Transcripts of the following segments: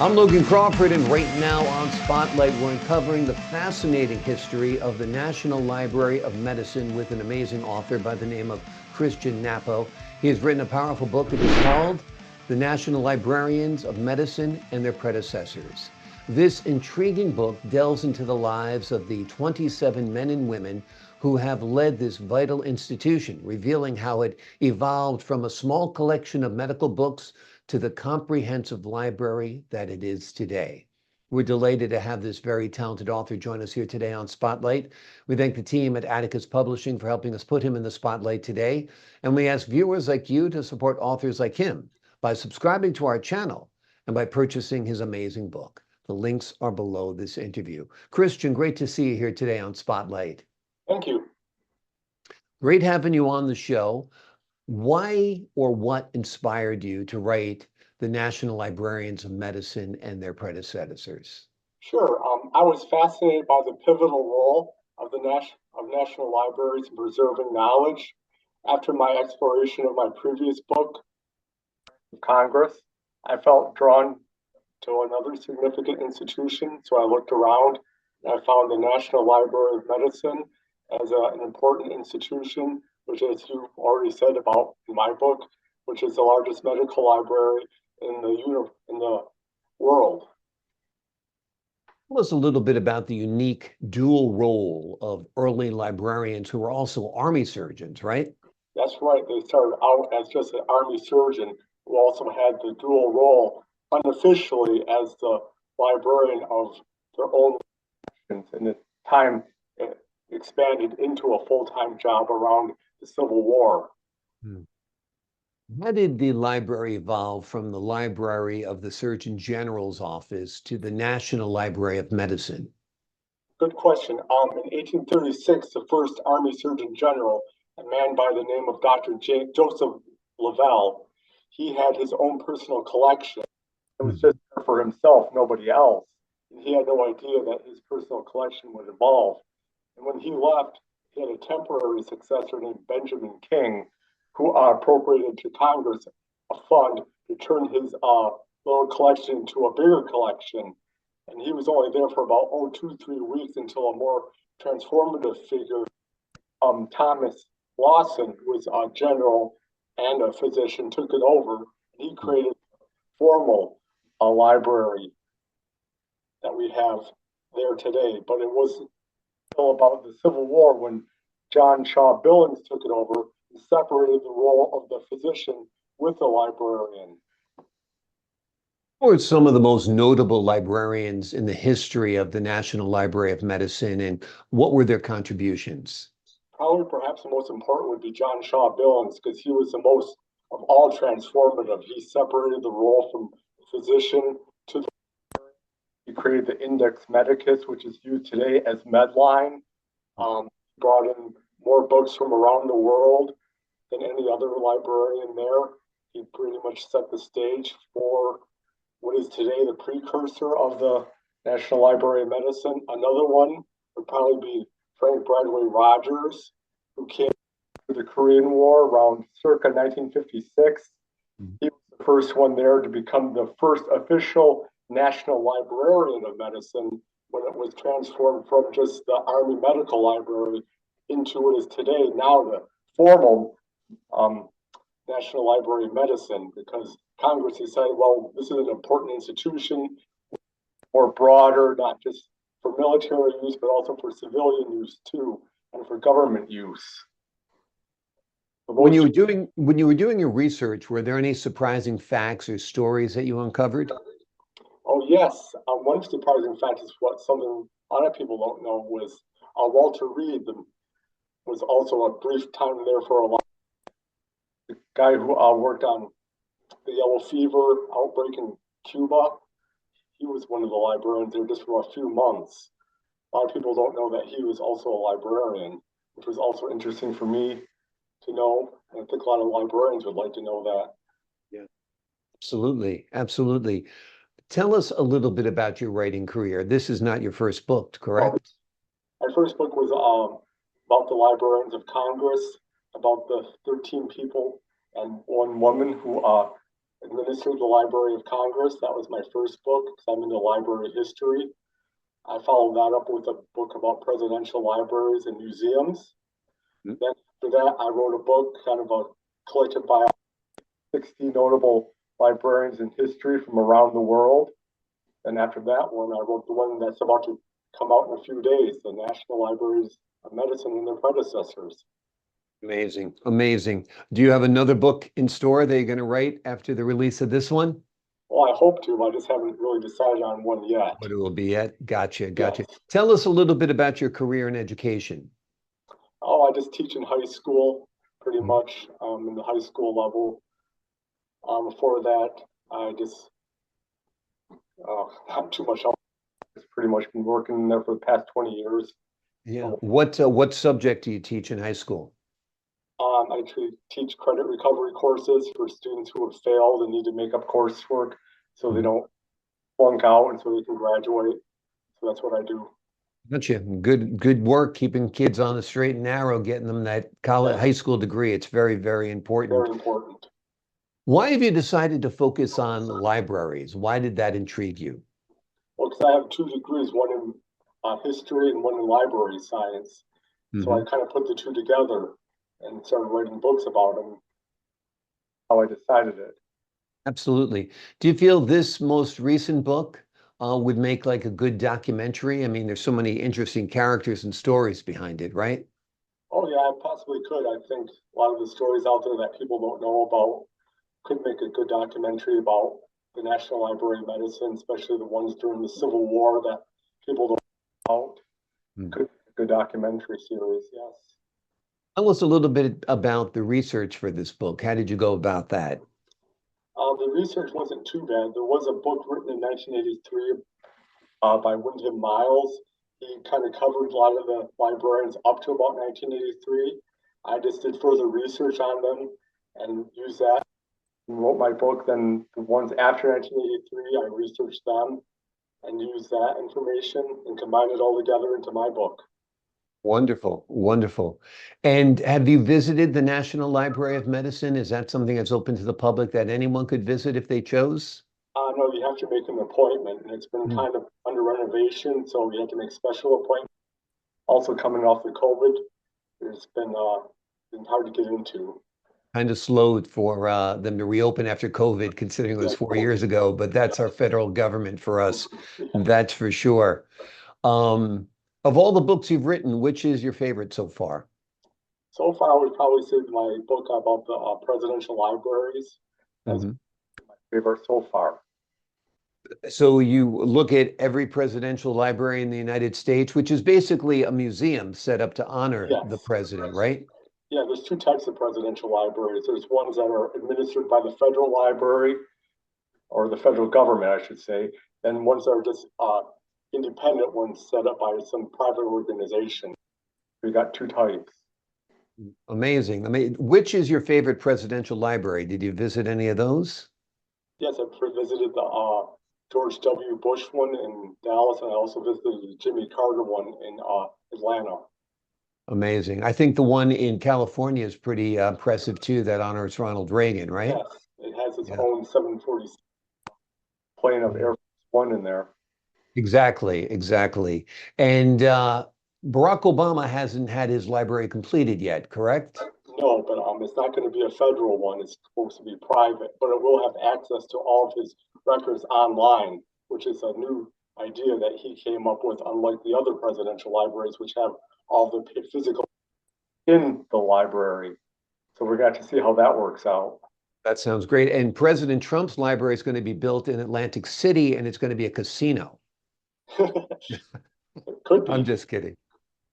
I'm Logan Crawford, and right now on Spotlight, we're uncovering the fascinating history of the National Library of Medicine with an amazing author by the name of Christian Nappo. He has written a powerful book. It is called The National Librarians of Medicine and Their Predecessors. This intriguing book delves into the lives of the 27 men and women who have led this vital institution, revealing how it evolved from a small collection of medical books to the comprehensive library that it is today. We're delighted to have this very talented author join us here today on Spotlight. We thank the team at Atticus Publishing for helping us put him in the spotlight today. And we ask viewers like you to support authors like him by subscribing to our channel and by purchasing his amazing book. The links are below this interview. Christian, great to see you here today on Spotlight. Thank you. Great having you on the show. Why or what inspired you to write The National Librarians of Medicine and Their Predecessors? Sure. I was fascinated by the pivotal role of national libraries in preserving knowledge. After my exploration of my previous book, Congress, I felt drawn to another significant institution, so I looked around and I found the National Library of Medicine as an important institution, which, as you've already said about in my book, which is the largest medical library in the world. Tell us a little bit about the unique dual role of early librarians who were also army surgeons, right? That's right. They started out as just an army surgeon who also had the dual role unofficially as the librarian of their own nations. And the time it expanded into a full-time job around the Civil War. How did the library evolve from the library of the Surgeon General's office to the National Library of Medicine? Good question. In 1836, the first Army Surgeon General, a man by the name of Dr. Joseph Lavelle, he had his own personal collection. It was just for himself, nobody else. And he had no idea that his personal collection would evolve. And when he left, he had a temporary successor named Benjamin King, who appropriated to Congress a fund to turn his little collection into a bigger collection. And he was only there for about 3 weeks until a more transformative figure, Thomas Lawson, who was a general and a physician, took it over. And he created a formal library that we have there today. But it was still about the Civil War when John Shaw Billings took it over and separated the role of the physician with the librarian. Who are some of the most notable librarians in the history of the National Library of Medicine, and what were their contributions? Probably perhaps the most important would be John Shaw Billings, because he was the most of all transformative. He separated the role from physician to the he created the Index Medicus, which is used today as Medline. Brought in more books from around the world than any other librarian there. He pretty much set the stage for what is today the precursor of the National Library of Medicine. Another one would probably be Frank Bradway Rogers, who came to the Korean War around circa 1956. He was the first one there to become the first official National Librarian of Medicine when it was transformed from just the Army Medical Library into what is today now the formal National Library of Medicine, because Congress decided, well, this is an important institution, more broader, not just for military use, but also for civilian use too, and for government use. When you were doing your research, were there any surprising facts or stories that you uncovered? Oh yes, one surprising fact is what something a lot of people don't know was Walter Reed was also a brief time there for a lot. The guy who worked on the yellow fever outbreak in Cuba. He was one of the librarians there just for a few months. A lot of people don't know that he was also a librarian, which was also interesting for me to know. And I think a lot of librarians would like to know that. Yeah, absolutely, absolutely. Tell us a little bit about your writing career. This is not your first book, correct? My first book was about the Librarians of Congress, about the 13 people and one woman who administered the Library of Congress. That was my first book because I'm into library history. I followed that up with a book about presidential libraries and museums. Mm. Then after that, I wrote a book, kind of a collected by 60 notable librarians in history from around the world. And after that one, I wrote the one that's about to come out in a few days, the National Libraries of Medicine and their predecessors. Amazing, amazing. Do you have another book in store that you're going to write after the release of this one? Well, I hope to. I just haven't really decided on one yet. What it will be yet? Gotcha, gotcha. Yes. Tell us a little bit about your career in education. Oh, I just teach in high school, pretty Mm. much, in the high school level. Before that, I just not too much else. It's pretty much been working there for the past 20 years. Yeah. What subject do you teach in high school? I teach credit recovery courses for students who have failed and need to make up coursework so they Mhm. don't flunk out and so they can graduate. So that's what I do. Gotcha. Good work keeping kids on the straight and narrow, getting them that college, Yes, high school degree. It's very, very important. very important. Why have you decided to focus on libraries? Why did that intrigue you? Well, because I have two degrees, one in history and one in library science. So I Hmm. kind of put the two together and started writing books about them. How I decided it. Absolutely. Do you feel this most recent book would make like a good documentary? I mean, there's so many interesting characters and stories behind it, right? Oh yeah, I possibly could. I think a lot of the stories out there that people don't know about could make a good documentary about the National Library of Medicine, especially the ones during the Civil War that people don't know about. Mm. Could be a good documentary series, yes. Tell us a little bit about the research for this book. How did you go about that? The research wasn't too bad. There was a book written in 1983 by Wyndham Miles. He kind of covered a lot of the librarians up to about 1983. I just did further research on them and used that and wrote my book. Then the ones after 1983, I researched them and used that information and combined it all together into my book. Wonderful, wonderful. And have you visited the National Library of Medicine? Is that something that's open to the public that anyone could visit if they chose? No, you have to make an appointment, and it's been Mm. kind of under renovation, so you have to make special appointments. Also, coming off the COVID, it's been hard to get into. Kind of slowed for them to reopen after COVID, considering it Yeah, was 4 years COVID. ago, but that's our federal government for us. Yeah. That's for sure. Um, of all the books you've written, which is your favorite so far? So far, I would probably say my book about the presidential libraries as Mhm. my favorite so far. So you look at every presidential library in the United States, which is basically a museum set up to honor the Yes. president, right? Yeah, there's two types of presidential libraries. There's ones that are administered by the federal library or the federal government, I should say, and ones that are just independent ones set up by some private organization. We got two types. Amazing. I mean, which is your favorite presidential library? Did you visit any of those? Yes, I visited the George W. Bush one in Dallas, and I also visited the Jimmy Carter one in Atlanta. Amazing. I think the one in California is pretty impressive too, that honors Ronald Reagan, right? Yes, it has its Yeah. own 740 plane of Air Yeah. Force One in there. Exactly, exactly. And Barack Obama hasn't had his library completed yet, correct? No, but it's not going to be a federal one. It's supposed to be private, but it will have access to all of his records online, which is a new idea that he came up with, unlike the other presidential libraries, which have all the physical in the library. So we got to see how that works out. That sounds great. And President Trump's library is going to be built in Atlantic City, and it's going to be a casino. It could I'm be. just kidding.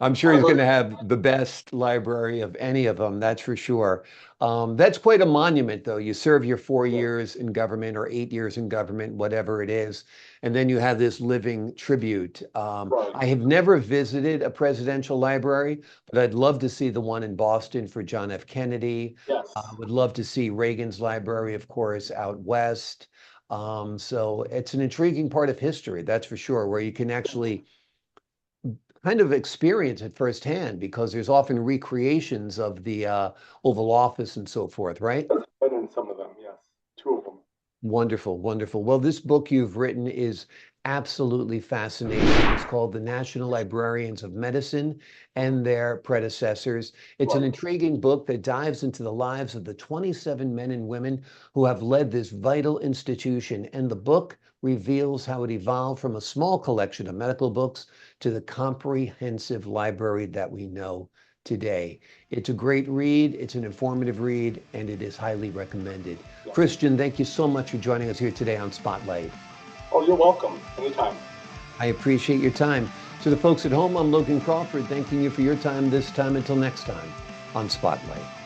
I'm sure I he's going heard, to have the best library of any of them, that's for sure. That's quite a monument, though. You serve your four yeah, years in government or 8 years in government, whatever it is, and then you have this living tribute. right. I have never visited a presidential library, but I'd love to see the one in Boston for John F. Kennedy. Yes. I would love to see Reagan's library, of course, out west. So it's an intriguing part of history, that's for sure, where you can actually kind of experience it firsthand because there's often recreations of the Oval Office and so forth, right? Been in some of them, yes. Two of them. Wonderful, wonderful. Well, this book you've written is absolutely fascinating. It's called The National Librarians of Medicine and Their Predecessors. It's an Right. intriguing book that dives into the lives of the 27 men and women who have led this vital institution. And the book reveals how it evolved from a small collection of medical books to the comprehensive library that we know today. It's a great read, it's an informative read, and it is highly recommended. Yeah. Christian, thank you so much for joining us here today on Spotlight. Oh, you're welcome. Anytime. I appreciate your time. To the folks at home, I'm Logan Crawford, thanking you for your time this time. Until next time on Spotlight.